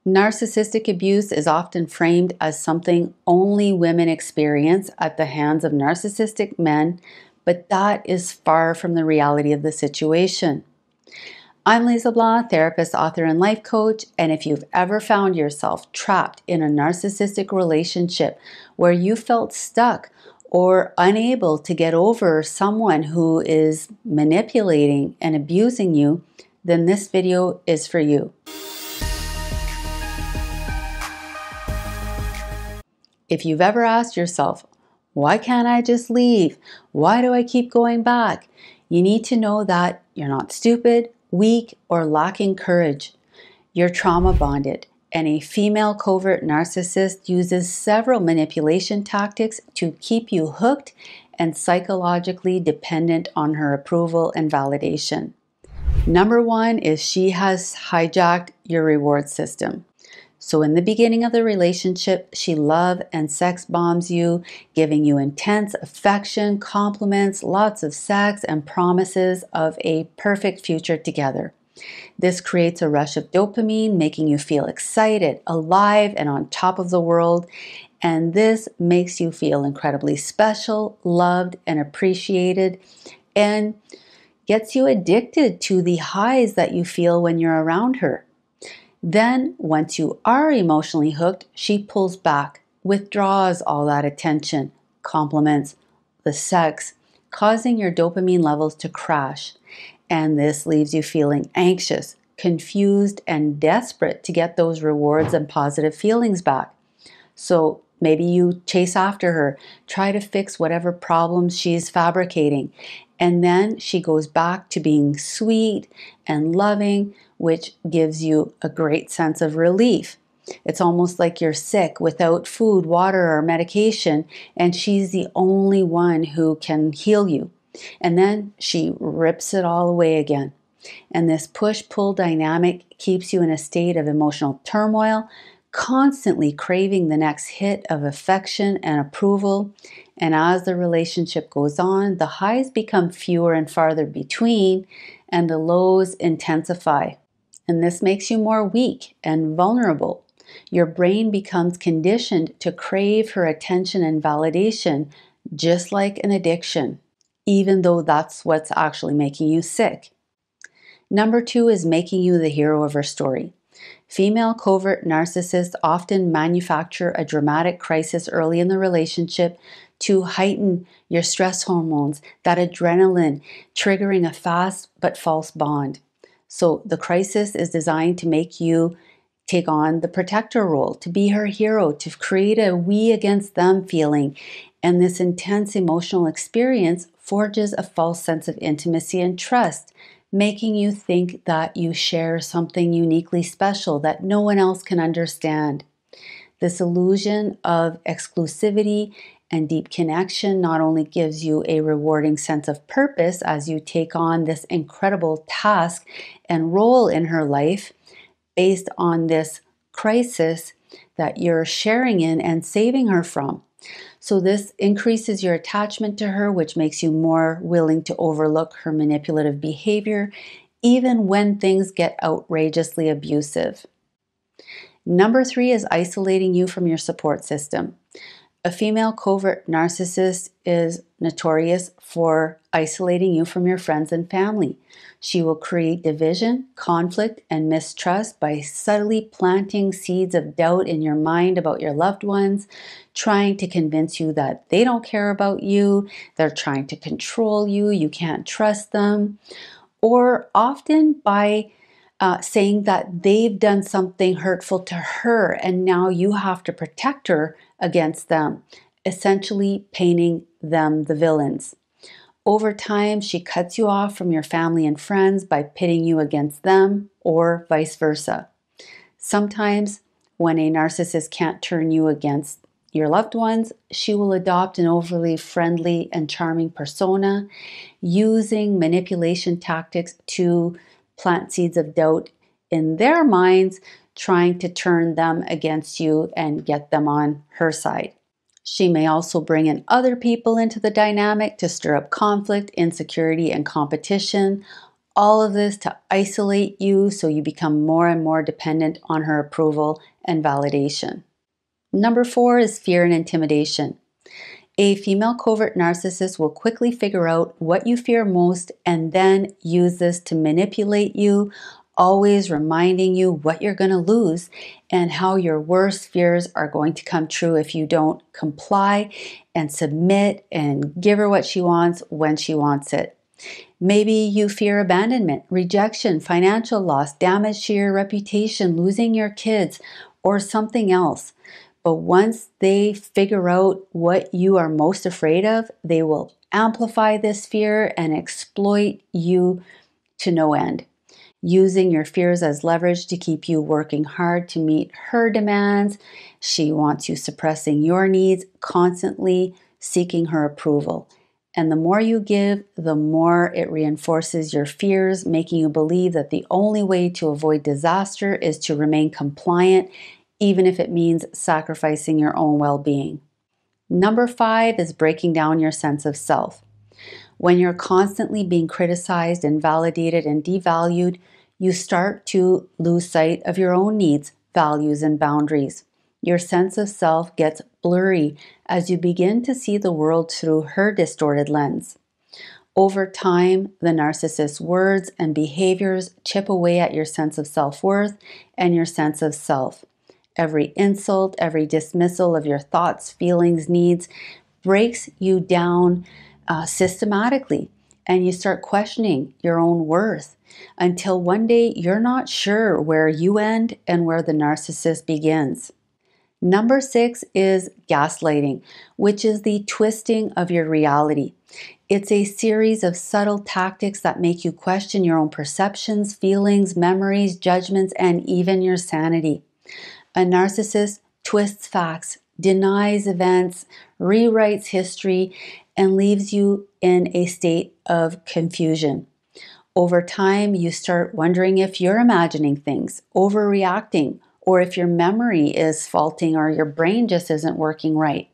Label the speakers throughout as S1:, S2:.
S1: Narcissistic abuse is often framed as something only women experience at the hands of narcissistic men, but that is far from the reality of the situation. I'm Lise Leblanc, therapist, author, and life coach, and if you've ever found yourself trapped in a narcissistic relationship where you felt stuck or unable to get over someone who is manipulating and abusing you, then this video is for you. If you've ever asked yourself, why can't I just leave? Why do I keep going back? You need to know that you're not stupid, weak, or lacking courage. You're trauma bonded, and a female covert narcissist uses several manipulation tactics to keep you hooked and psychologically dependent on her approval and validation. Number one is she has hijacked your reward system. So in the beginning of the relationship, she love and sex bombs you, giving you intense affection, compliments, lots of sex, and promises of a perfect future together. This creates a rush of dopamine, making you feel excited, alive, and on top of the world. And this makes you feel incredibly special, loved, and appreciated, and gets you addicted to the highs that you feel when you're around her. Then, once you are emotionally hooked, she pulls back, withdraws all that attention, compliments, the sex, causing your dopamine levels to crash. And this leaves you feeling anxious, confused, and desperate to get those rewards and positive feelings back. So maybe you chase after her, try to fix whatever problems she's fabricating, and then she goes back to being sweet and loving, which gives you a great sense of relief. It's almost like you're sick without food, water, or medication, and she's the only one who can heal you. And then she rips it all away again. And this push-pull dynamic keeps you in a state of emotional turmoil, constantly craving the next hit of affection and approval. And as the relationship goes on, the highs become fewer and farther between, and the lows intensify. And this makes you more weak and vulnerable. Your brain becomes conditioned to crave her attention and validation, just like an addiction, even though that's what's actually making you sick. Number two is making you the hero of her story. Female covert narcissists often manufacture a dramatic crisis early in the relationship to heighten your stress hormones, that adrenaline, triggering a fast but false bond. So the crisis is designed to make you take on the protector role, to be her hero, to create a we against them feeling. And this intense emotional experience forges a false sense of intimacy and trust, making you think that you share something uniquely special that no one else can understand. This illusion of exclusivity and deep connection not only gives you a rewarding sense of purpose as you take on this incredible task and role in her life based on this crisis that you're sharing in and saving her from. So this increases your attachment to her, which makes you more willing to overlook her manipulative behavior, even when things get outrageously abusive. Number three is isolating you from your support system. A female covert narcissist is notorious for isolating you from your friends and family. She will create division, conflict, and mistrust by subtly planting seeds of doubt in your mind about your loved ones, trying to convince you that they don't care about you, they're trying to control you, you can't trust them, or often by saying that they've done something hurtful to her and now you have to protect her against them, essentially painting them the villains. Over time, she cuts you off from your family and friends by pitting you against them, or vice versa. Sometimes, when a narcissist can't turn you against your loved ones, she will adopt an overly friendly and charming persona, using manipulation tactics to plant seeds of doubt in their minds, trying to turn them against you and get them on her side. She may also bring in other people into the dynamic to stir up conflict, insecurity, and competition, All of this to isolate you so you become more and more dependent on her approval and validation. Number 4 is fear and intimidation. A female covert narcissist will quickly figure out what you fear most and then use this to manipulate you, always reminding you what you're going to lose and how your worst fears are going to come true if you don't comply and submit and give her what she wants when she wants it. Maybe you fear abandonment, rejection, financial loss, damage to your reputation, losing your kids, or something else. But once they figure out what you are most afraid of, they will amplify this fear and exploit you to no end, using your fears as leverage to keep you working hard to meet her demands. She wants you suppressing your needs, constantly seeking her approval. And the more you give, the more it reinforces your fears, making you believe that the only way to avoid disaster is to remain compliant, even if it means sacrificing your own well-being. Number 5 is breaking down your sense of self. When you're constantly being criticized, invalidated, and devalued, you start to lose sight of your own needs, values, and boundaries. Your sense of self gets blurry as you begin to see the world through her distorted lens. Over time, the narcissist's words and behaviors chip away at your sense of self-worth and your sense of self. Every insult, every dismissal of your thoughts, feelings, needs breaks you down systematically, and you start questioning your own worth until one day you're not sure where you end and where the narcissist begins. Number 6 is gaslighting, which is the twisting of your reality. It's a series of subtle tactics that make you question your own perceptions, feelings, memories, judgments, and even your sanity. A narcissist twists facts, denies events, rewrites history, and leaves you in a state of confusion. Over time, you start wondering if you're imagining things, overreacting, or if your memory is faulting or your brain just isn't working right.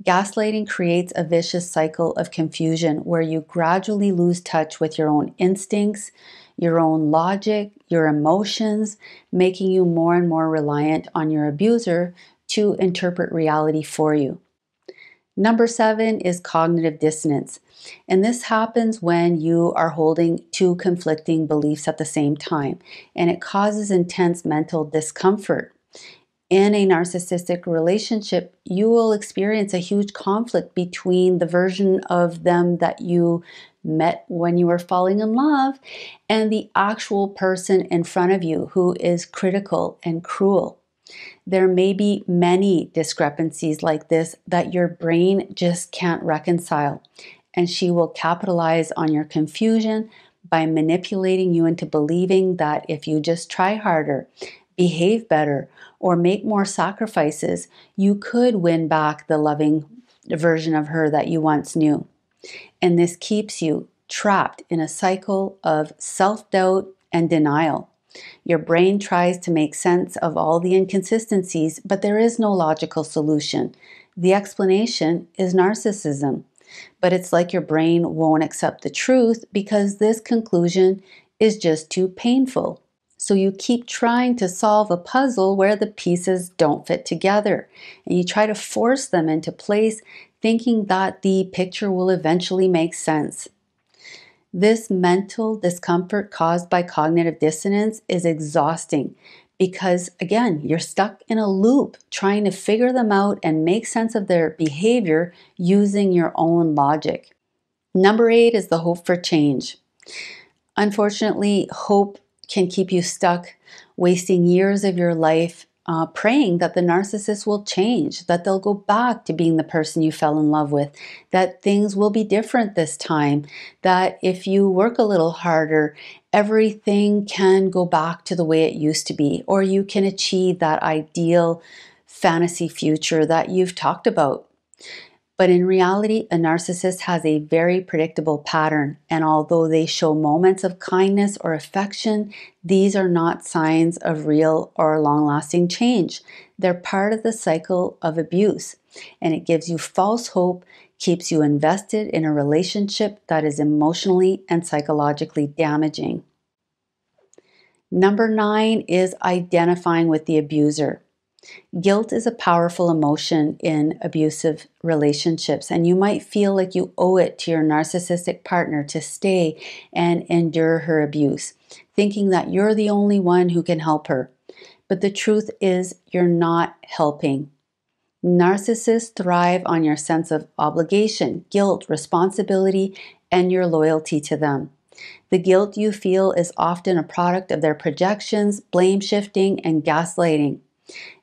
S1: Gaslighting creates a vicious cycle of confusion where you gradually lose touch with your own instincts, your own logic, your emotions, making you more and more reliant on your abuser to interpret reality for you. Number 7 is cognitive dissonance. And this happens when you are holding two conflicting beliefs at the same time, and it causes intense mental discomfort. In a narcissistic relationship, you will experience a huge conflict between the version of them that you met when you were falling in love and the actual person in front of you who is critical and cruel. There may be many discrepancies like this that your brain just can't reconcile, and she will capitalize on your confusion by manipulating you into believing that if you just try harder, behave better, or make more sacrifices, you could win back the loving version of her that you once knew. And this keeps you trapped in a cycle of self-doubt and denial. Your brain tries to make sense of all the inconsistencies, but there is no logical solution. The explanation is narcissism. But it's like your brain won't accept the truth because this conclusion is just too painful. So you keep trying to solve a puzzle where the pieces don't fit together, and you try to force them into place, thinking that the picture will eventually make sense. This mental discomfort caused by cognitive dissonance is exhausting because, again, you're stuck in a loop trying to figure them out and make sense of their behavior using your own logic. Number 8 is the hope for change. Unfortunately, hope can keep you stuck, wasting years of your life praying that the narcissist will change, that they'll go back to being the person you fell in love with, that things will be different this time, that if you work a little harder, everything can go back to the way it used to be, or you can achieve that ideal fantasy future that you've talked about. But in reality, a narcissist has a very predictable pattern, and although they show moments of kindness or affection, these are not signs of real or long-lasting change. They're part of the cycle of abuse, and it gives you false hope, keeps you invested in a relationship that is emotionally and psychologically damaging. Number 9 is identifying with the abuser. Guilt is a powerful emotion in abusive relationships, and you might feel like you owe it to your narcissistic partner to stay and endure her abuse, thinking that you're the only one who can help her. But the truth is, you're not helping. Narcissists thrive on your sense of obligation, guilt, responsibility, and your loyalty to them. The guilt you feel is often a product of their projections, blame shifting, and gaslighting.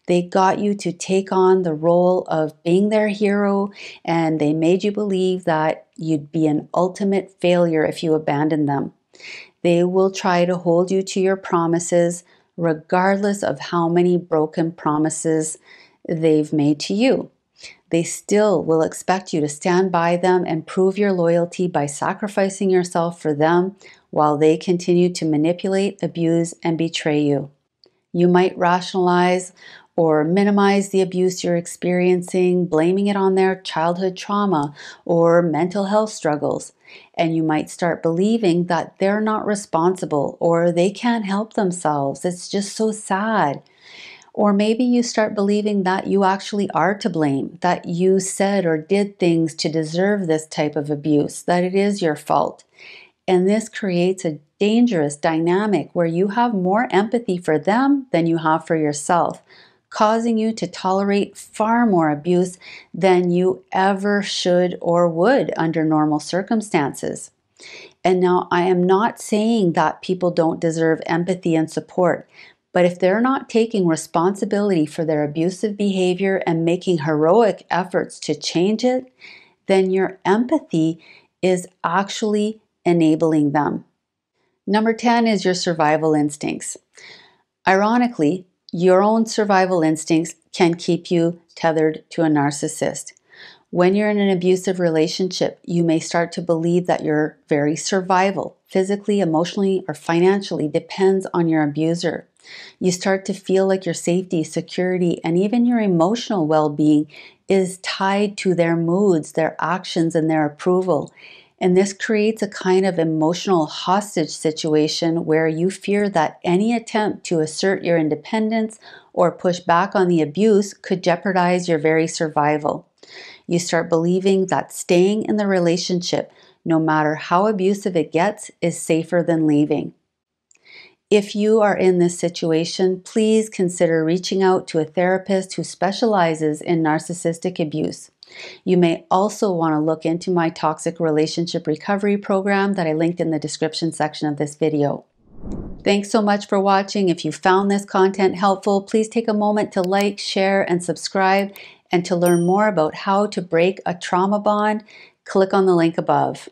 S1: They got you to take on the role of being their hero, and they made you believe that you'd be an ultimate failure if you abandoned them. They will try to hold you to your promises, regardless of how many broken promises they've made to you. They still will expect you to stand by them and prove your loyalty by sacrificing yourself for them while they continue to manipulate, abuse, and betray you. You might rationalize or minimize the abuse you're experiencing, blaming it on their childhood trauma or mental health struggles. And you might start believing that they're not responsible or they can't help themselves. It's just so sad. Or maybe you start believing that you actually are to blame, that you said or did things to deserve this type of abuse, that it is your fault. And this creates a dangerous dynamic where you have more empathy for them than you have for yourself, causing you to tolerate far more abuse than you ever should or would under normal circumstances. And now, I am not saying that people don't deserve empathy and support, but if they're not taking responsibility for their abusive behavior and making heroic efforts to change it, then your empathy is actually enabling them. Number 10 is your survival instincts. Ironically, your own survival instincts can keep you tethered to a narcissist. When you're in an abusive relationship, you may start to believe that your very survival, physically, emotionally, or financially, depends on your abuser. You start to feel like your safety, security, and even your emotional well-being is tied to their moods, their actions, and their approval. And this creates a kind of emotional hostage situation where you fear that any attempt to assert your independence or push back on the abuse could jeopardize your very survival. You start believing that staying in the relationship, no matter how abusive it gets, is safer than leaving. If you are in this situation, please consider reaching out to a therapist who specializes in narcissistic abuse. You may also want to look into my toxic relationship recovery program that I linked in the description section of this video. Thanks so much for watching. If you found this content helpful, please take a moment to like, share, and subscribe. And to learn more about how to break a trauma bond, click on the link above.